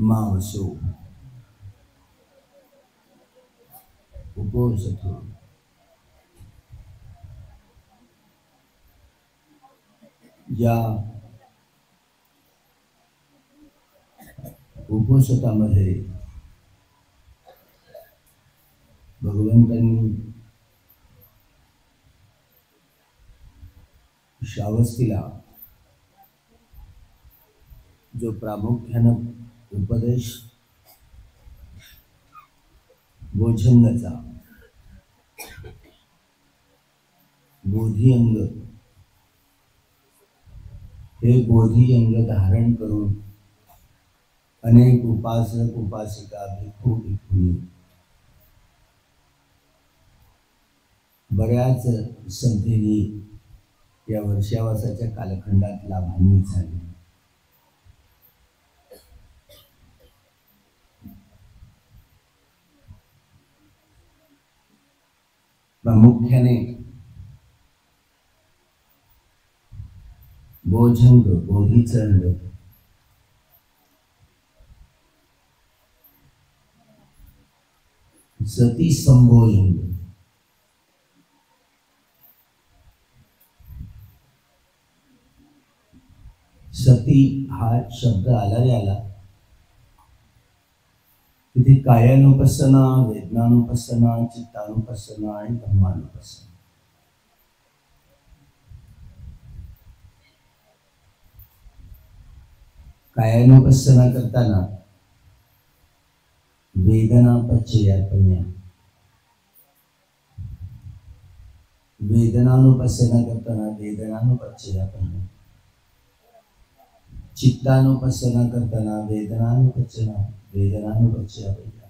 मावसो उपोषतो या उपोषतामध्ये भगवंतांनी श्रावस्तीला जो प्रामुख्यानं उपदेश बोधंगाचा बोधी अंग हे बोधी अंग धारण करून अनेक उपासक उपासिका भिक्खू भिक्खुनी बऱ्याच संथेनी या वर्षावासाच्या कालखंडात लाभान्वित झाली. प्रामुख्याने बोधंग बोधीचं अंग सती संबोधन सती हा शब्द आला रे आला तिथे कायानुपස්සना वेदनानुपස්සना चित्तानुपස්සना आणि धम्मानुपස්සना कायानुपස්සना करताना वेदना पच्चयापन्या वेदनानुपස්සना करताना वेदनानुपच्चयापन्या चित्तानुपස්සना करताना वेदनानुपच्चयापन्या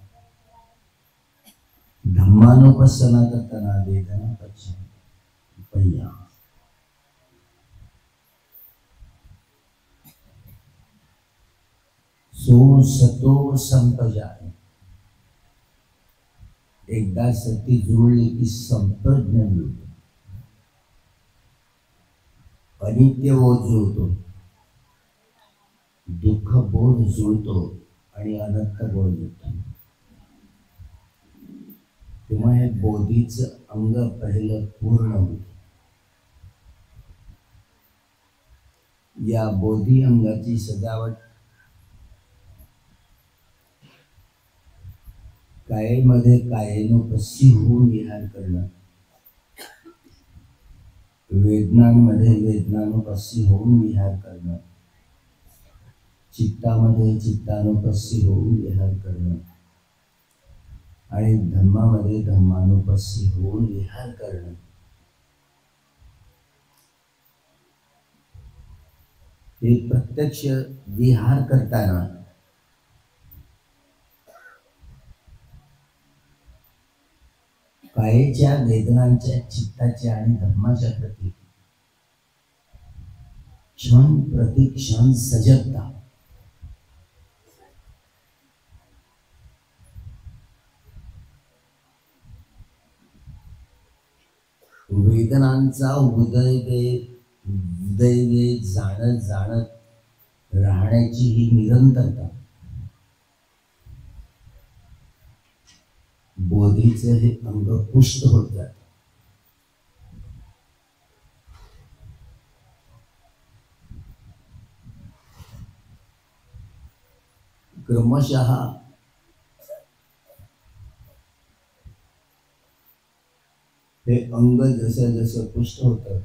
धम्मानुपස්සना करताना वेदनानुपच्चयापन्या सो सतो संपजाय एकदा सती जुळली की संप्रज्ञ मिळतो. अनित्य बोध जुळतो, दुःख बोध जुळतो आणि अनंत बोध येतो. तेव्हा हे बोधीचं अंग पहिलं पूर्ण होतं. या बोधी अंगाची सजावट कायेमध्ये कायेनुपस्सी होऊन विहार करणं, वेदनांमध्ये वेदनानुपस्सी होऊन विहार करणं, चित्तामध्ये चित्तानुपस्सी होऊन विहार करणं आणि धम्मामध्ये धम्मानुपस्सी होऊन विहार करणं. हे प्रत्यक्ष विहार करताना कायेच्या वेदनांच्या चित्ताच्या आणि धर्माच्या प्रती क्षण प्रति क्षण सजगता वेदनांचा उदयवेग जाणत जाणत राहण्याची ही निरंतरता बोधीचे हे अंग पुष्ट होत जात. क्रमशः हे अंग जसं जसं पुष्ट होतं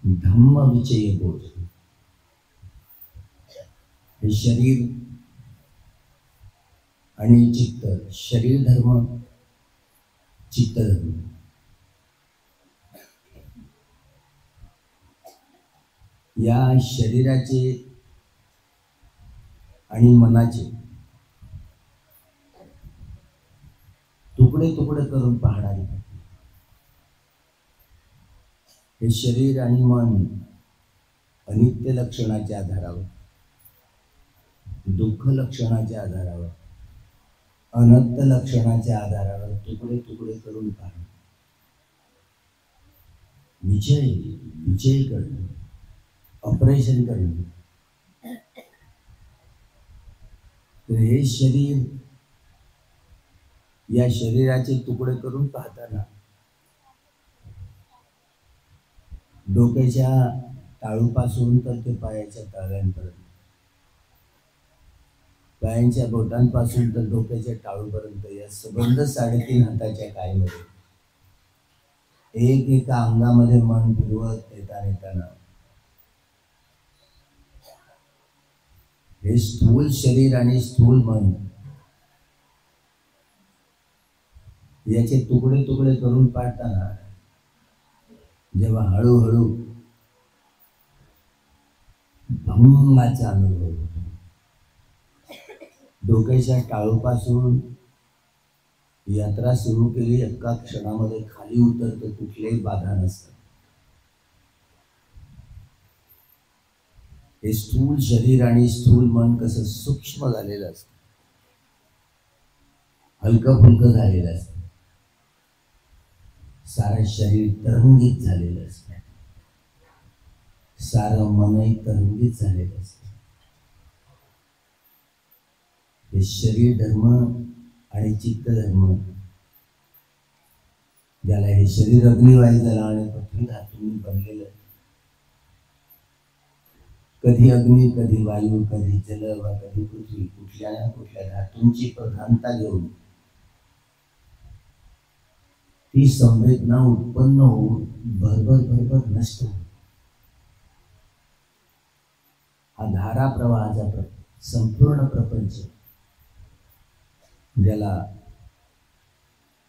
धम्म विषय बोध हे शरीर आणि चित्त, शरीर धर्म चित्त धर्म या शरीराचे आणि मनाचे तुकडे तुकडे करून पाहणारी हे शरीर आणि मन अनित्य लक्षणाच्या आधारावर, दुःख लक्षणाच्या आधारावर, अनंत लक्षणाच्या आधारावर तुकडे तुकडे करून पाहणे विजय विजय करणं, ऑपरेशन करणं. तर हे शरीर, या शरीराचे तुकडे करून पाहताना डोक्याच्या टाळूपासून तर ते पायाच्या तळव्यांपर्यंत, पायांच्या बोटांपासून तर डोक्याच्या टाळूपर्यंत या सबंध 3.5 हाताच्या काळीमध्ये एक एका अंगामध्ये मन फिरवत येताना हे स्थूल शरीर आणि स्थूल मन याचे तुकडे तुकडे करून पाडताना जेव्हा हळूहळू भंगाचा अनुभव होतो, डोक्याच्या टाळूपासून यात्रा सुरू केली, एका क्षणामध्ये खाली उतरतं, कुठल्याही बाधा नसतात. हे स्थूल शरीर आणि स्थूल मन कसं सूक्ष्म झालेलं असतं, हलकं फुलकं झालेलं असतं, सारं शरीर तरंगित झालेलं असतं, सारं मनही तरंगित झालेलं असतं. हे शरीर धर्म आणि चित्त धर्म, ज्याला हे शरीर अग्निवायू जल आणि पृथ्वी धातूंनी बनलेलं, कधी अग्नी, कधी वायू, कधी जल व कधी पृथ्वी, कुठल्या ना कुठल्या धातूंची प्रधानता घेऊन ती संवेदना उत्पन्न होऊन भरभर भरभर नष्ट होते. हा धारा प्रवाहाचा संपूर्ण प्रपंच, ज्याला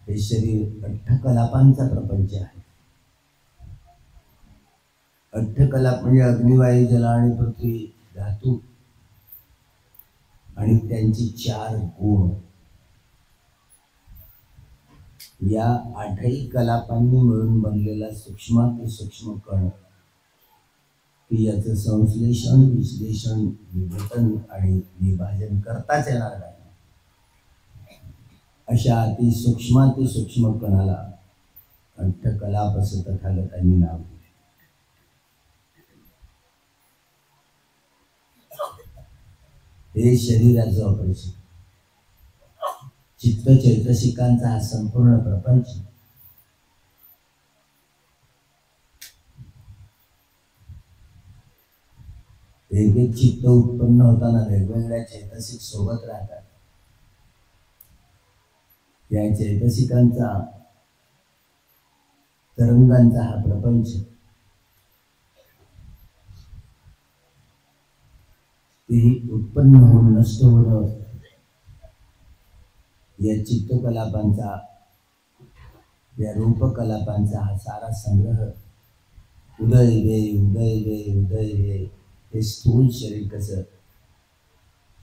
हे शरीर अठ्ठकलापांचा प्रपंच आहे. अठ्ठकलाप म्हणजे अग्निवायू जल आणि पृथ्वी धातू आणि त्यांची 4 गुण, या 8ही कलापांनी मिळून बनलेला सूक्ष्माति सूक्ष्म कण, की याचं संश्लेषण, विश्लेषण, विघटन आणि विभाजन करताच येणार नाही, अशा अति सूक्ष्माति सूक्ष्म कणाला अठ्ठकलाप असं तथागतांनी नाव दिले. हे शरीराचं ऑपरेशन, चित्त चैतसिकांचा हा संपूर्ण प्रपंच, एक चित्त उत्पन्न होताना वेगवेगळ्या चैतसिक सोबत राहतात. या चैतसिकांचा, तरंगांचा हा प्रपंच, तेही उत्पन्न होऊन नष्ट होणं, या चित्तकलापांचा, या रूपकलापांचा हा सारा संग्रह, उदय वे उदय वे उदय वे, हे स्थूल शरीर कसं,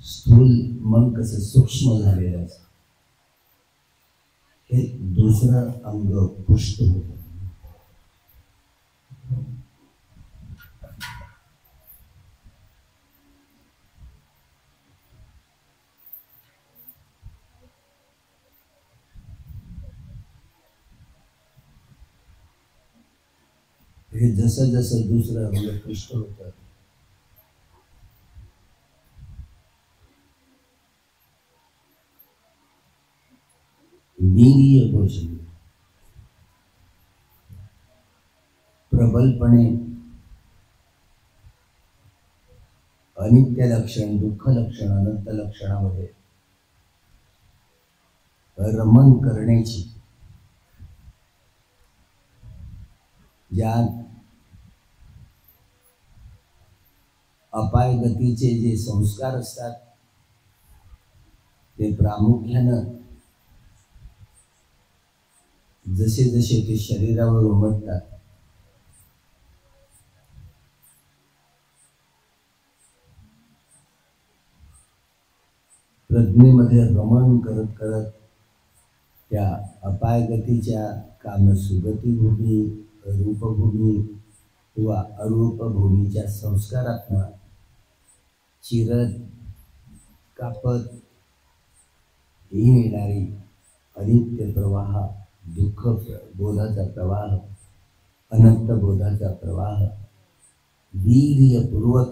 स्थूल मन कसं सूक्ष्म झालेलं असतं, हे दुसरं अंग पुष्ट होतं. हे जसं जसं दुसरं अंग पुष्ट होतं, वीर्य पोषण, प्रबलपणे अनित्य लक्षण, दुःख लक्षण, अनंत लक्षणामध्ये रमण करण्याची, ज्या अपाय गतीचे जे संस्कार असतात ते प्रामुख्यानं जसे जसे ते शरीरावर उमटतात, प्रज्ञेमध्ये रमण करत करत त्या अपाय गतीच्या कामसुगती भूमी, रूपभूमी किंवा अरूप भूमीच्या संस्कारातनं चिरत कापत ही येणारी अनित्य प्रवाह, दुःख बोधाचा प्रवाह, अनंत बोधाचा प्रवाह वीर्यपूर्वक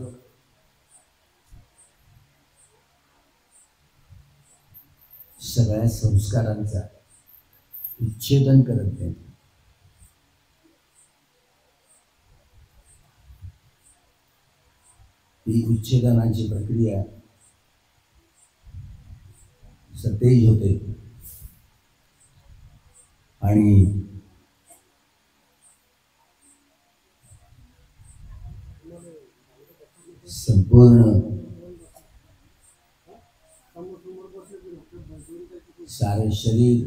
सगळ्या संस्कारांचा उच्छेदन करत नाही. ही उच्छेदनाची प्रक्रिया सतेज होते आणि संपूर्ण सारे शरीर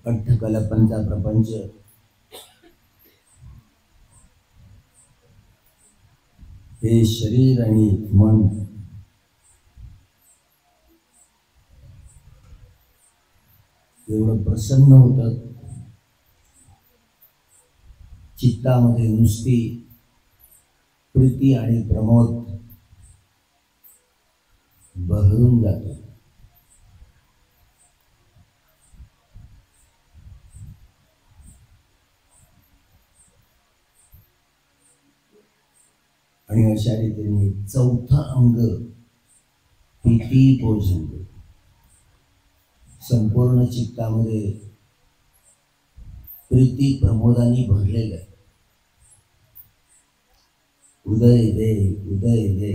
अठ्ठकल्पांचा प्रपंच हे शरीर आणि मन एवढं प्रसन्न होतं, चित्तामध्ये नुसती प्रीती आणि प्रमोद बहरून जातो. आणि अशा रीतीने चौथा अंग प्रीती भोजन संपूर्ण चित्तामध्ये प्रीती प्रमोदाने भरलेलं आहे. उदय दे उदय दे.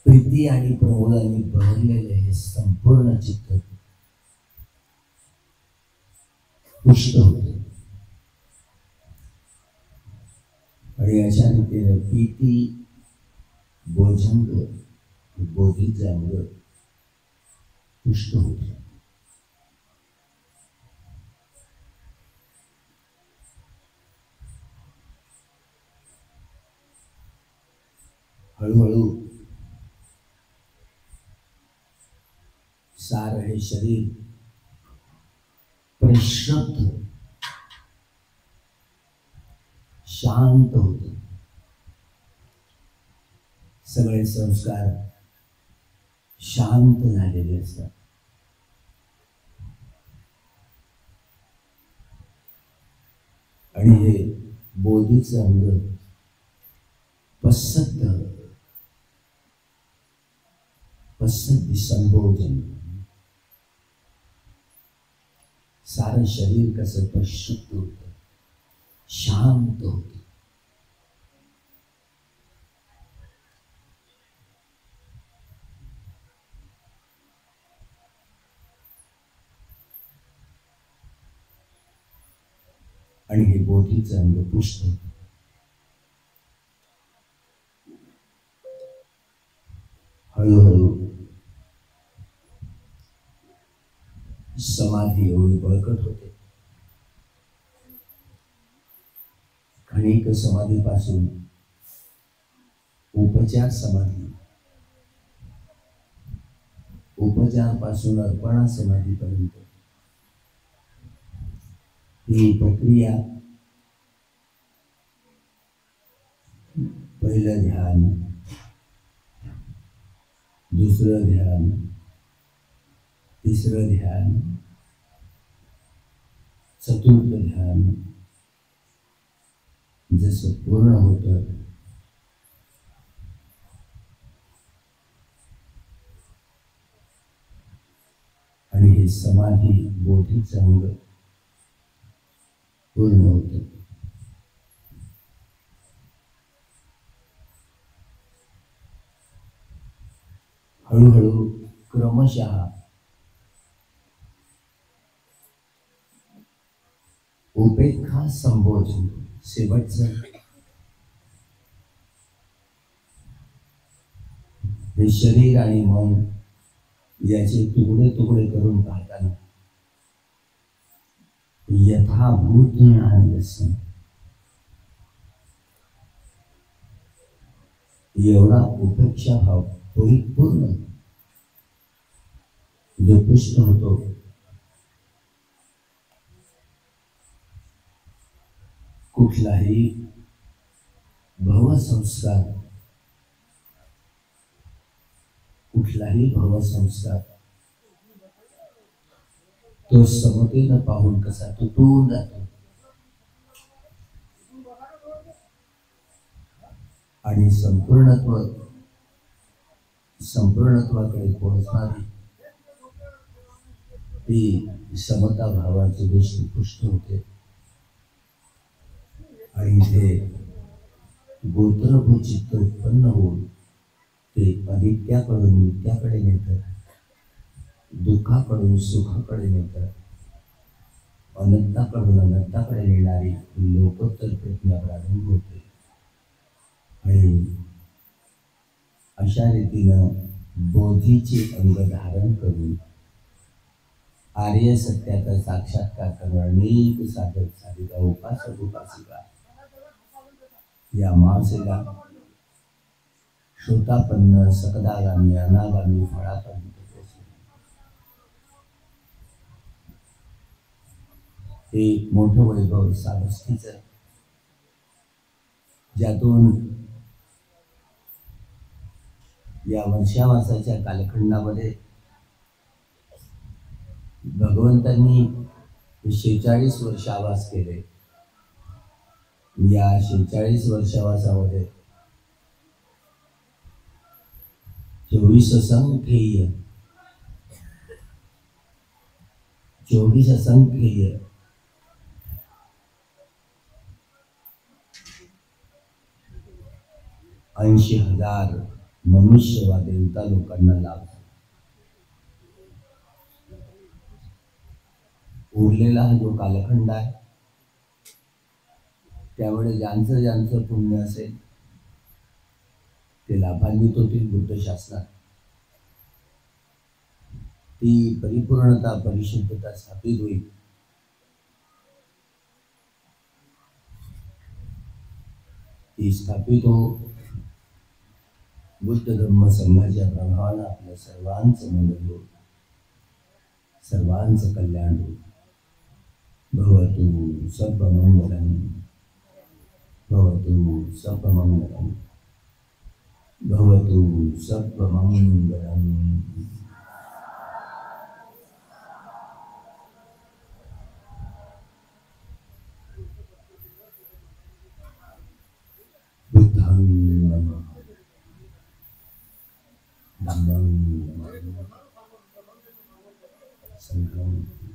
प्रीती आणि प्रमोदाने भरलेले हे संपूर्ण चित्त पुष्ट होते. आणि अशा रीतीने प्रीती भोजंग बोधीचा अंग पुष्ट होते. हळूहळू सारे हे शरीर परिश्रद्ध शांत होते. सगळे संस्कार शांत झालेले असतात. आणि हे बोधीचं अंग पसद्ध संबोधन सारं शरीर कसं परिशुद्ध होतं, शांत होतं. आणि हे बोधीचं अंग पुष्ट होतं. हळूहळू समाधी एवढी बळकट होते. क्षणिक समाधीपासून उपचार समाधी, उपचारपासून अर्पणा समाधीपर्यंत ही प्रक्रिया पहिलं ध्यान, दुसरं ध्यान, तिसरं ध्यान, चतुर्थ ध्यान जसं पूर्ण होतं आणि हे समाधी बोधीचं अंग पूर्ण होतं. हळूहळू क्रमशः उपेक्षा संबोधन शेवटचं हे शरीर आणि मन याचे तुकडे तुकडे करून पाहताना यथाभूत ज्ञान दर्शन एवढा उपेक्षा भाव परिपूर्ण जो पुष्ट होतो कुठलाही भवसंस्कार कुठलाही भवसंस्कार तो समतेनं पाहून कसा तुटून जातो आणि संपूर्णत्वाकडे पोहोचणारी ती समता भावाची दृष्टी पुष्ट होते आणि इथे गोत्रभूत चित्त उत्पन्न होऊन ते अनित्याकडून नित्याकडे नेतं, दुःखाकडून सुखाकडे नेतं, अनंताकडून अनंताकडे नेणारी लोकोत्तर प्रज्ञा प्रारंभ होते आणि अशा रीतीनं बोधीचे अंग धारण करून आर्य सत्याचा साक्षात्कार करणारे अनेक साधक साधिका उपासक उपासिका या माणसेला श्रोतापन्न सकदागामी अनागामी फळापर्यंत पोहोचले. हे मोठं वैभव साधस्तीचं, ज्यातून या वर्षावासाच्या कालखंडामध्ये भगवंतांनी 46 वर्ष आवास केले. या 46 वर्षावासामध्ये 24 असंख्य 80,000 मनुष्य वा देवता लोकांना लाभ झाला. उरलेला हा जो कालखंड आहे त्यामुळे ज्यांचं ज्यांचं पुण्य असेल ते लाभान्वित होतील. बुद्ध शासनात ती परिपूर्णता परिशुद्धता स्थापित होईल. ती स्थापित हो. बुद्ध धम्म संघाच्या प्रभावानं आपल्या सर्वांचं मंगल हो, सर्वांचं कल्याण हो. भवतु सर्वमंगलम, भवतु सर्वमंगलम, भवतु सर्वमंगलम. बुद्धं नमः, धम्मं नमः, संघं